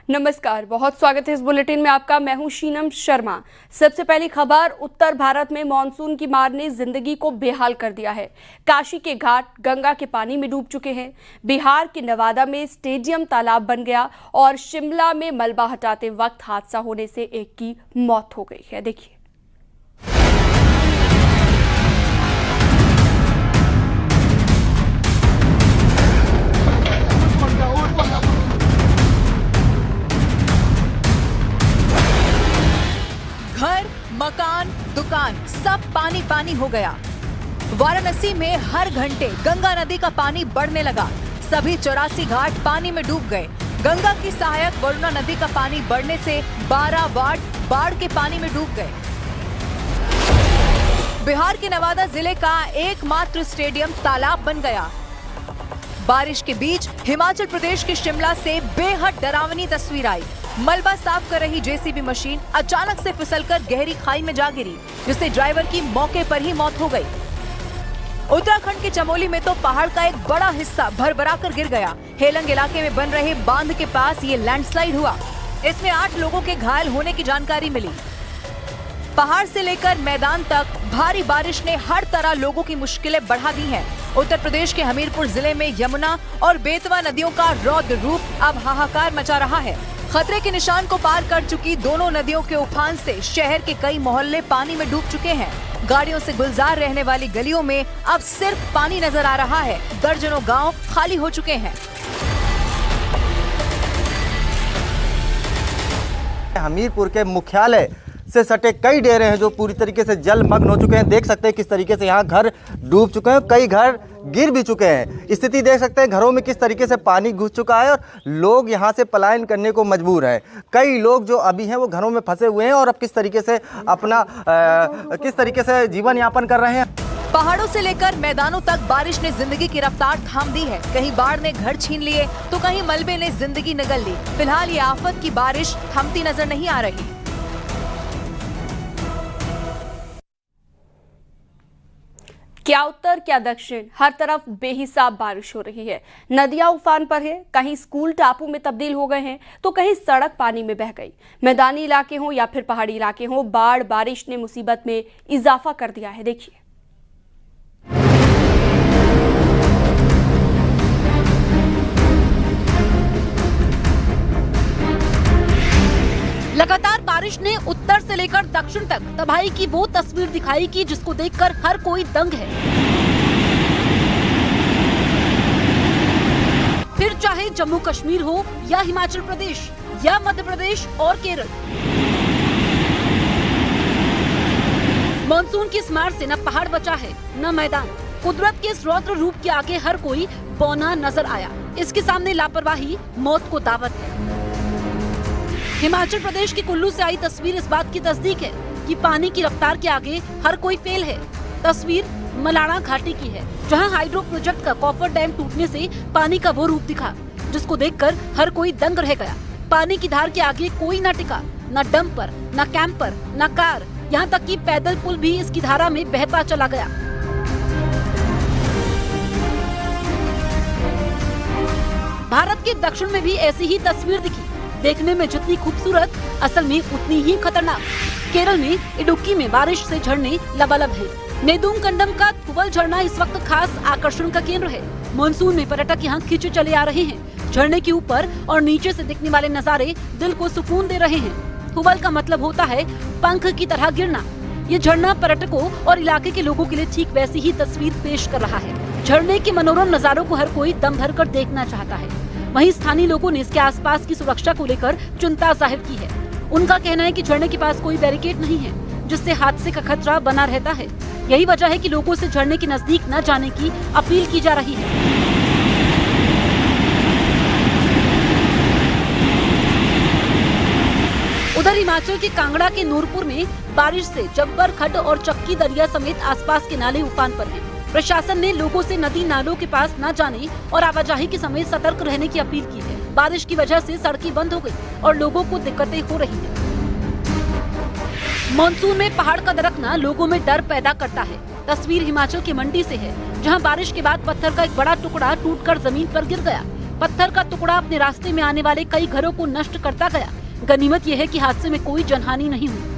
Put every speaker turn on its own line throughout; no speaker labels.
नमस्कार, बहुत स्वागत है इस बुलेटिन में आपका। मैं हूं शीनम शर्मा। सबसे पहली खबर, उत्तर भारत में मानसून की मार ने जिंदगी को बेहाल कर दिया है। काशी के घाट गंगा के पानी में डूब चुके हैं। बिहार के नवादा में स्टेडियम तालाब बन गया और शिमला में मलबा हटाते वक्त हादसा होने से एक की मौत हो गई है। देखिए।
घर, मकान, दुकान सब पानी पानी हो गया। वाराणसी में हर घंटे गंगा नदी का पानी बढ़ने लगा। सभी 84 घाट पानी में डूब गए। गंगा की सहायक वरुणा नदी का पानी बढ़ने से 12 वार्ड बाढ़ के पानी में डूब गए। बिहार के नवादा जिले का एकमात्र स्टेडियम तालाब बन गया। बारिश के बीच हिमाचल प्रदेश के शिमला से बेहद डरावनी तस्वीर आई। मलबा साफ कर रही जेसीबी मशीन अचानक से फिसलकर गहरी खाई में जा गिरी, जिससे ड्राइवर की मौके पर ही मौत हो गई। उत्तराखंड के चमोली में तो पहाड़ का एक बड़ा हिस्सा भरभरा कर गिर गया। हेलंग इलाके में बन रहे बांध के पास ये लैंडस्लाइड हुआ। इसमें 8 लोगों के घायल होने की जानकारी मिली। पहाड़ से लेकर मैदान तक भारी बारिश ने हर तरह लोगों की मुश्किलें बढ़ा दी हैं। उत्तर प्रदेश के हमीरपुर जिले में यमुना और बेतवा नदियों का रौद्र रूप अब हाहाकार मचा रहा है। खतरे के निशान को पार कर चुकी दोनों नदियों के उफान से शहर के कई मोहल्ले पानी में डूब चुके हैं। गाड़ियों से गुलजार रहने वाली गलियों में अब सिर्फ पानी नजर आ रहा है। दर्जनों गांव खाली हो चुके हैं।
हमीरपुर के मुख्यालय से सटे कई डेरे हैं जो पूरी तरीके से जलमग्न हो चुके हैं। देख सकते हैं किस तरीके से यहाँ घर डूब चुके हैं, कई घर गिर भी चुके हैं। स्थिति देख सकते हैं, घरों में किस तरीके से पानी घुस चुका है और लोग यहाँ से पलायन करने को मजबूर हैं। कई लोग जो अभी हैं वो घरों में फंसे हुए हैं और अब किस तरीके से जीवन यापन कर रहे हैं।
पहाड़ों से लेकर मैदानों तक बारिश ने जिंदगी की रफ्तार थाम दी है। कहीं बाढ़ ने घर छीन लिए तो कहीं मलबे ने जिंदगी निगल ली। फिलहाल ये आफत की बारिश थमती नजर नहीं आ रही।
क्या उत्तर क्या दक्षिण, हर तरफ बेहिसाब बारिश हो रही है। नदियां उफान पर है, कहीं स्कूल टापू में तब्दील हो गए हैं तो कहीं सड़क पानी में बह गई। मैदानी इलाके हों या फिर पहाड़ी इलाके हों, बाढ़ बारिश ने मुसीबत में इजाफा कर दिया है। देखिए।
लगातार बारिश ने उत्तर से लेकर दक्षिण तक तबाही की वो तस्वीर दिखाई कि जिसको देखकर हर कोई दंग है। फिर चाहे जम्मू कश्मीर हो या हिमाचल प्रदेश या मध्य प्रदेश और केरल, मानसून की इस मार से न पहाड़ बचा है न मैदान। कुदरत के इस रौद्र रूप के आगे हर कोई बौना नजर आया। इसके सामने लापरवाही मौत को दावत है। हिमाचल प्रदेश के कुल्लू से आई तस्वीर इस बात की तस्दीक है कि पानी की रफ्तार के आगे हर कोई फेल है। तस्वीर मलाणा घाटी की है, जहां हाइड्रो प्रोजेक्ट का कॉफर डैम टूटने से पानी का वो रूप दिखा जिसको देखकर हर कोई दंग रह गया। पानी की धार के आगे कोई न टिका, न डंपर, न कैंपर, न कार, यहाँ तक कि पैदल पुल भी इसकी धारा में बहता चला गया। भारत के दक्षिण में भी ऐसी ही तस्वीर दिखी। देखने में जितनी खूबसूरत, असल में उतनी ही खतरनाक। केरल में इडुक्की में बारिश से झरने लबालब है। नेदुमकंडम का थुवल झरना इस वक्त खास आकर्षण का केंद्र है। मानसून में पर्यटक यहाँ खींचे चले आ रहे हैं। झरने के ऊपर और नीचे से दिखने वाले नजारे दिल को सुकून दे रहे हैं। थुवल का मतलब होता है पंख की तरह गिरना। ये झरना पर्यटकों और इलाके के लोगों के लिए ठीक वैसी ही तस्वीर पेश कर रहा है। झरने के मनोरम नजारों को हर कोई दम भर कर देखना चाहता है। वहीं स्थानीय लोगों ने इसके आसपास की सुरक्षा को लेकर चिंता जाहिर की है। उनका कहना है कि झरने के पास कोई बैरिकेड नहीं है, जिससे हादसे का खतरा बना रहता है। यही वजह है कि लोगों से झरने के नजदीक न जाने की अपील की जा रही है। उधर हिमाचल के कांगड़ा के नूरपुर में बारिश से जब्बर खड्ड और चक्की दरिया समेत आसपास के नाले उफान पर हैं। प्रशासन ने लोगों से नदी नालों के पास न जाने और आवाजाही के समय सतर्क रहने की अपील की है। बारिश की वजह से सड़कें बंद हो गई और लोगों को दिक्कतें हो रही हैं। मानसून में पहाड़ का दरकना लोगों में डर पैदा करता है। तस्वीर हिमाचल की मंडी से है, जहां बारिश के बाद पत्थर का एक बड़ा टुकड़ा टूटकर जमीन पर गिर गया। पत्थर का टुकड़ा अपने रास्ते में आने वाले कई घरों को नष्ट करता गया। गनीमत यह है कि हादसे में कोई जनहानि नहीं हुई।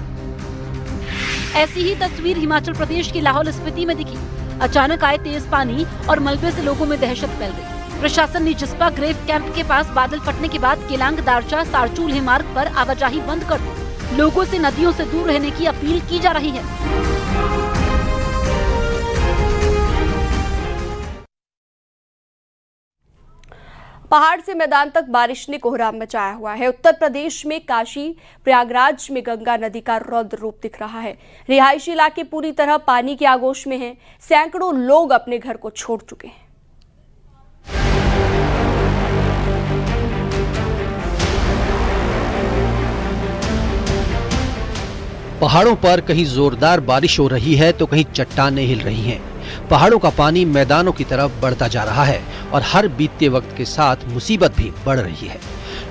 ऐसी ही तस्वीर हिमाचल प्रदेश के लाहौल स्पीति में दिखी। अचानक आए तेज पानी और मलबे से लोगों में दहशत फैल गई। प्रशासन ने जिस्पा ग्रेव कैंप के पास बादल फटने के बाद केलांग दारचा सारचूल्हे मार्ग पर आवाजाही बंद कर दी। लोगों से नदियों से दूर रहने की अपील की जा रही है।
पहाड़ से मैदान तक बारिश ने कोहराम मचाया हुआ है। उत्तर प्रदेश में काशी प्रयागराज में गंगा नदी का रौद्र रूप दिख रहा है। रिहायशी इलाके पूरी तरह पानी के आगोश में हैं। सैकड़ों लोग अपने घर को छोड़ चुके हैं।
पहाड़ों पर कहीं जोरदार बारिश हो रही है तो कहीं चट्टानें हिल रही हैं। पहाड़ों का पानी मैदानों की तरफ बढ़ता जा रहा है और हर बीतते वक्त के साथ मुसीबत भी बढ़ रही है।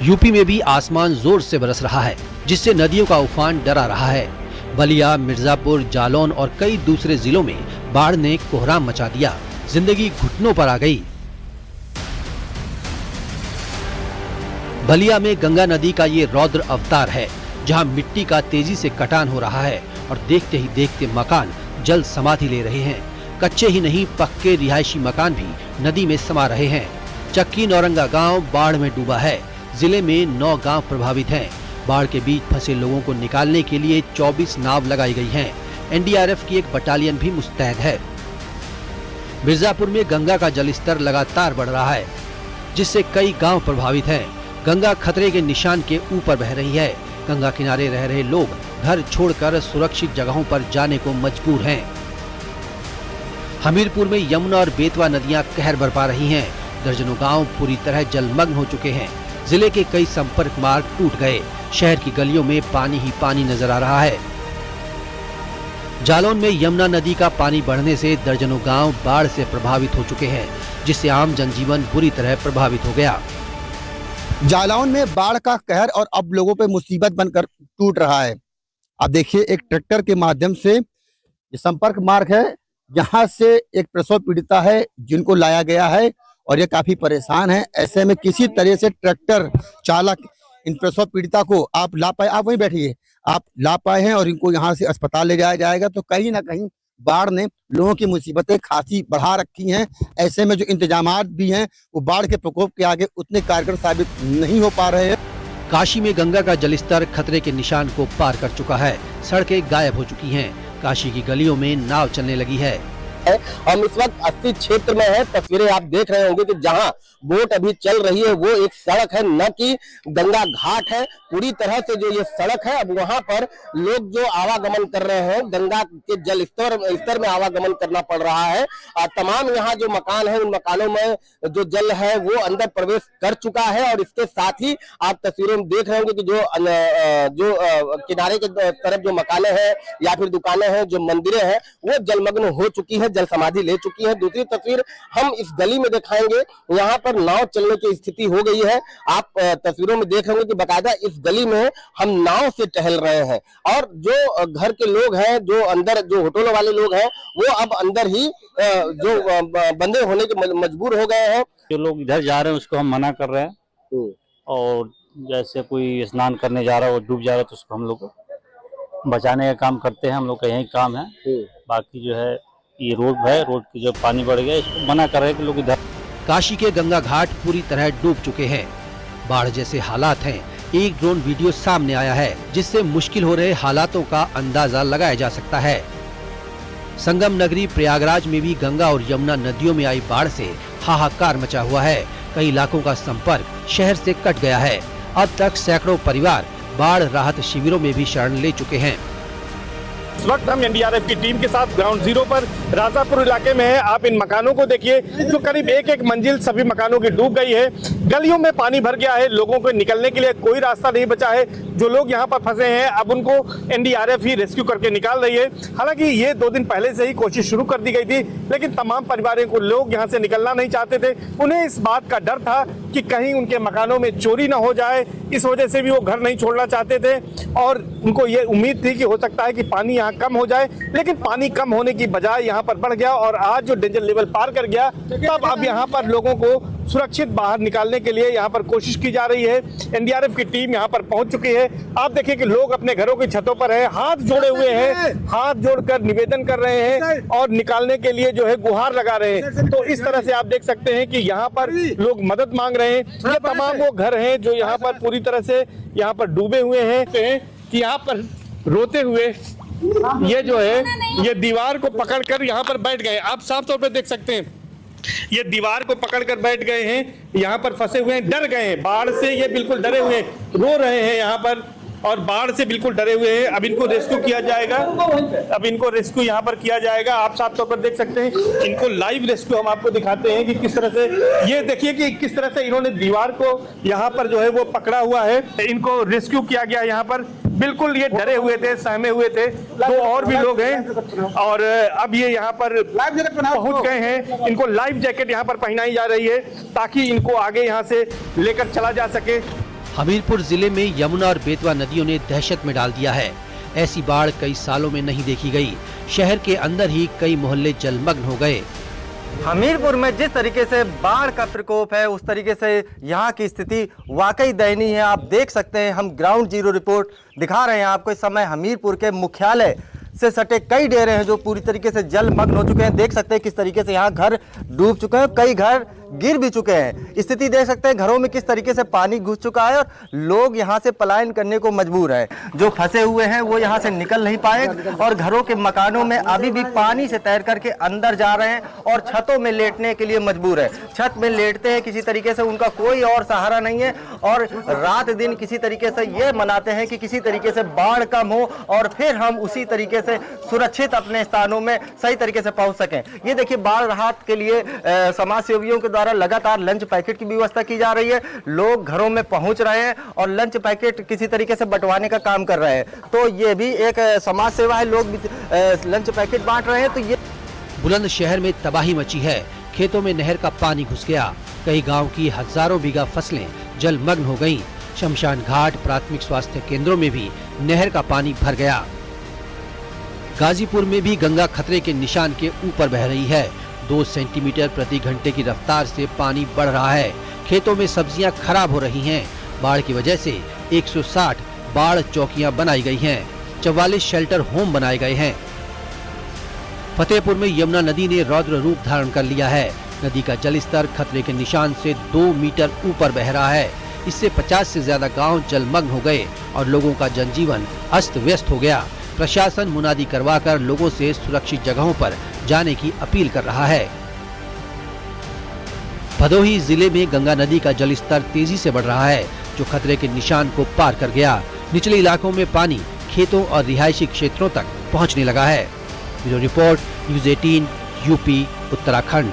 यूपी में भी आसमान जोर से बरस रहा है, जिससे नदियों का उफान डरा रहा है। बलिया, मिर्जापुर, जालौन और कई दूसरे जिलों में बाढ़ ने कोहराम मचा दिया। जिंदगी घुटनों पर आ गई। बलिया में गंगा नदी का ये रौद्र अवतार है, जहां मिट्टी का तेजी से कटान हो रहा है और देखते ही देखते मकान जल समाधि ले रहे हैं। कच्चे ही नहीं, पक्के रिहायशी मकान भी नदी में समा रहे हैं। चक्की नौरंगा गांव बाढ़ में डूबा है। जिले में 9 गांव प्रभावित हैं। बाढ़ के बीच फंसे लोगों को निकालने के लिए 24 नाव लगाई गई हैं। एनडीआरएफ की एक बटालियन भी मुस्तैद है। मिर्जापुर में गंगा का जलस्तर लगातार बढ़ रहा है, जिससे कई गांव प्रभावित हैं। गंगा खतरे के निशान के ऊपर बह रही है। गंगा किनारे रह रहे लोग घर छोड़कर सुरक्षित जगहों पर जाने को मजबूर हैं। हमीरपुर में यमुना और बेतवा नदियां कहर बरपा रही हैं। दर्जनों गांव पूरी तरह जलमग्न हो चुके हैं। जिले के कई संपर्क मार्ग टूट गए। शहर की गलियों में पानी ही पानी नजर आ रहा है। जालौन में यमुना नदी का पानी बढ़ने से दर्जनों गांव बाढ़ से प्रभावित हो चुके हैं, जिससे आम जनजीवन बुरी तरह प्रभावित हो गया।
जालौन में बाढ़ का कहर और अब लोगों पे मुसीबत बनकर टूट रहा है। आप देखिए, एक ट्रैक्टर के माध्यम से ये संपर्क मार्ग है, यहाँ से एक प्रसव पीड़िता है जिनको लाया गया है और ये काफी परेशान है। ऐसे में किसी तरह से ट्रैक्टर चालक इन प्रसव पीड़िता को आप ला पाए, आप वहीं बैठिए, आप ला पाए हैं और इनको यहाँ से अस्पताल ले जाया जाएगा। तो कहीं ना कहीं बाढ़ ने लोगों की मुसीबतें खासी बढ़ा रखी हैं। ऐसे में जो इंतजामात भी हैं वो बाढ़ के प्रकोप के आगे उतने कारगर साबित नहीं हो पा रहे हैं।
काशी में गंगा का जलस्तर खतरे के निशान को पार कर चुका है। सड़कें गायब हो चुकी हैं। काशी की गलियों में नाव चलने लगी है।
हम इस वक्त अस्सी क्षेत्र में हैं। तस्वीरें आप देख रहे होंगे कि जहां बोट अभी चल रही है वो एक सड़क है, न कि गंगा घाट है। पूरी तरह से जो ये सड़क है, अब वहां पर लोग जो आवागमन कर रहे हैं, गंगा के जल स्तर में आवागमन करना पड़ रहा है। तमाम यहाँ जो मकान है, उन मकानों में जो जल है वो अंदर प्रवेश कर चुका है। और इसके साथ ही आप तस्वीरों में देख रहे होंगे कि जो किनारे के तरफ जो मकाने हैं या फिर दुकानें हैं, जो मंदिरें हैं, वो जलमग्न हो चुकी है, जल समाधि ले चुकी है। दूसरी तस्वीर हम इस गली में दिखाएंगे, यहाँ पर नाव चलने की स्थिति हो गई है। आप तस्वीरों में देख रहे होंगे कि बाकायदा इस गली में हम नाव से टहल रहे हैं और जो घर के लोग हैं, जो अंदर जो होटलों वाले लोग हैं, वो अब अंदर ही जो बंदे होने के मजबूर हो गए हैं।
जो लोग इधर जा रहे हैं उसको हम मना कर रहे हैं, और जैसे कोई स्नान करने जा रहा है वो डूब जा रहा है तो उसको हम लोग बचाने का काम करते हैं। हम लोग का यही काम है। बाकी जो है ये रोड है, रोड की जो पानी बढ़ गया इसको मना कर रहे हैं कि लोग इधर।
काशी के गंगा घाट पूरी तरह डूब चुके हैं। बाढ़ जैसे हालात हैं। एक ड्रोन वीडियो सामने आया है, जिससे मुश्किल हो रहे हालातों का अंदाजा लगाया जा सकता है। संगम नगरी प्रयागराज में भी गंगा और यमुना नदियों में आई बाढ़ से हाहाकार मचा हुआ है। कई इलाकों का संपर्क शहर से कट गया है। अब तक सैकड़ों परिवार बाढ़ राहत शिविरों में भी शरण ले चुके हैं।
इस वक्त हम एनडीआरएफ की टीम के साथ ग्राउंड जीरो पर राजापुर इलाके में है। आप इन मकानों को देखिए, जो करीब एक मंजिल सभी मकानों की डूब गई है। गलियों में पानी भर गया है। लोगों को निकलने के लिए कोई रास्ता नहीं बचा है। जो लोग यहाँ पर फंसे हैं, अब उनको एनडीआरएफ ही रेस्क्यू करके निकाल रही है। हालांकि ये 2 दिन पहले से ही कोशिश शुरू कर दी गई थी, लेकिन तमाम परिवारों को लोग यहाँ से निकलना नहीं चाहते थे। उन्हें इस बात का डर था कि कहीं उनके मकानों में चोरी न हो जाए, इस वजह से भी वो घर नहीं छोड़ना चाहते थे। और उनको ये उम्मीद थी कि हो सकता है कि पानी यहाँ यहाँ कम हो जाए, लेकिन पानी कम होने की बजाय यहाँ पर बढ़ गया और आज जो डेंजर लेवल पार कर गया, तब अब यहाँ पर लोगों को सुरक्षित बाहर निकालने के लिए यहाँ पर कोशिश की जा रही है। एनडीआरएफ की टीम यहाँ पर पहुंच चुकी है। आप देखिए कि लोग अपने घरों की छतों पर हैं, हाथ जोड़े हुए हैं, हाथ जोड़कर निवेदन कर रहे हैं और निकालने के लिए जो है गुहार लगा रहे हैं। तो इस तरह से आप देख सकते हैं कि यहाँ पर लोग मदद मांग रहे हैं। ये तमाम वो घर हैं जो यहाँ पर पूरी तरह से यहाँ पर डूबे हुए हैं कि यहाँ पर रोते हुए ये जो है ये दीवार को पकड़कर यहाँ पर बैठ गए। आप साफ तौर पर देख सकते हैं ये दीवार को पकड़कर बैठ गए हैं, यहाँ पर फंसे हुए हैं, डर गए हैं बाढ़ से, ये बिल्कुल डरे हुए हैं, रो रहे हैं यहाँ पर और बाढ़ से बिल्कुल डरे हुए हैं। अब इनको रेस्क्यू किया जाएगा, अब इनको रेस्क्यू यहाँ पर किया जाएगा। आप साफ तौर पर देख सकते हैं, इनको लाइव रेस्क्यू हम आपको दिखाते हैं कि किस तरह से, ये देखिए कि किस तरह से इन्होंने दीवार को यहाँ पर जो है वो पकड़ा हुआ है। इनको रेस्क्यू किया गया यहाँ पर, बिल्कुल ये डरे हुए थे, सहमे हुए थे। दो और भी लोग हैं और अब ये यहाँ पर पहुंच गए हैं। इनको लाइव जैकेट यहाँ पर पहनाई जा रही है ताकि इनको आगे यहाँ से लेकर चला जा सके।
हमीरपुर जिले में यमुना और बेतवा नदियों ने दहशत में डाल दिया है। ऐसी बाढ़ कई सालों में नहीं देखी गई। शहर के अंदर ही कई मोहल्ले जलमग्न हो गए।
हमीरपुर में जिस तरीके से बाढ़ का प्रकोप है, उस तरीके से यहाँ की स्थिति वाकई दयनीय है। आप देख सकते हैं, हम ग्राउंड जीरो रिपोर्ट दिखा रहे हैं आपको। इस समय हमीरपुर के मुख्यालय से सटे कई डेरे हैं जो पूरी तरीके से जलमग्न हो चुके हैं। देख सकते हैं किस तरीके से यहाँ घर डूब चुके हैं, कई घर गिर भी चुके हैं। स्थिति देख सकते हैं घरों में किस तरीके से पानी घुस चुका है और लोग यहाँ से पलायन करने को मजबूर है। जो फंसे हुए हैं वो यहाँ से निकल नहीं पाए और घरों के मकानों में अभी भी पानी से तैर करके अंदर जा रहे हैं और छतों में लेटने के लिए मजबूर है। छत में लेटते हैं, किसी तरीके से उनका कोई और सहारा नहीं है और रात दिन किसी तरीके से ये मनाते हैं कि किसी तरीके से बाढ़ कम हो और फिर हम उसी तरीके से सुरक्षित अपने स्थानों में सही तरीके से पहुंच सकें। ये देखिए, बाढ़ राहत के लिए समाज सेवियों के द्वारा लगातार लंच पैकेट की व्यवस्था की जा रही है। लोग घरों में पहुंच रहे हैं और लंच पैकेट किसी तरीके से बंटवाने का काम कर रहे हैं। तो ये भी एक समाज सेवा है, लोग लंच पैकेट बांट रहे हैं। तो ये
बुलंदशहर में तबाही मची है। खेतों में नहर का पानी घुस गया। कई गांव की हजारों बीघा फसलें जलमग्न हो गईं। शमशान घाट, प्राथमिक स्वास्थ्य केंद्रों में भी नहर का पानी भर गया। गाजीपुर में भी गंगा खतरे के निशान के ऊपर बह रही है। 2 सेंटीमीटर प्रति घंटे की रफ्तार से पानी बढ़ रहा है। खेतों में सब्जियां खराब हो रही हैं। बाढ़ की वजह से 160 बाढ़ चौकियां बनाई गई हैं। 44 शेल्टर होम बनाए गए हैं। फतेहपुर में यमुना नदी ने रौद्र रूप धारण कर लिया है। नदी का जलस्तर खतरे के निशान से 2 मीटर ऊपर बह रहा है। इससे 50 से ज्यादा गांव जलमग्न हो गए और लोगों का जनजीवन अस्त व्यस्त हो गया। प्रशासन मुनादी करवाकर लोगों से सुरक्षित जगहों पर जाने की अपील कर रहा है। भदोही जिले में गंगा नदी का जलस्तर तेजी से बढ़ रहा है, जो खतरे के निशान को पार कर गया। निचले इलाकों में पानी खेतों और रिहायशी क्षेत्रों तक पहुंचने लगा है। Bureau report, news 18, UP, Uttarakhand.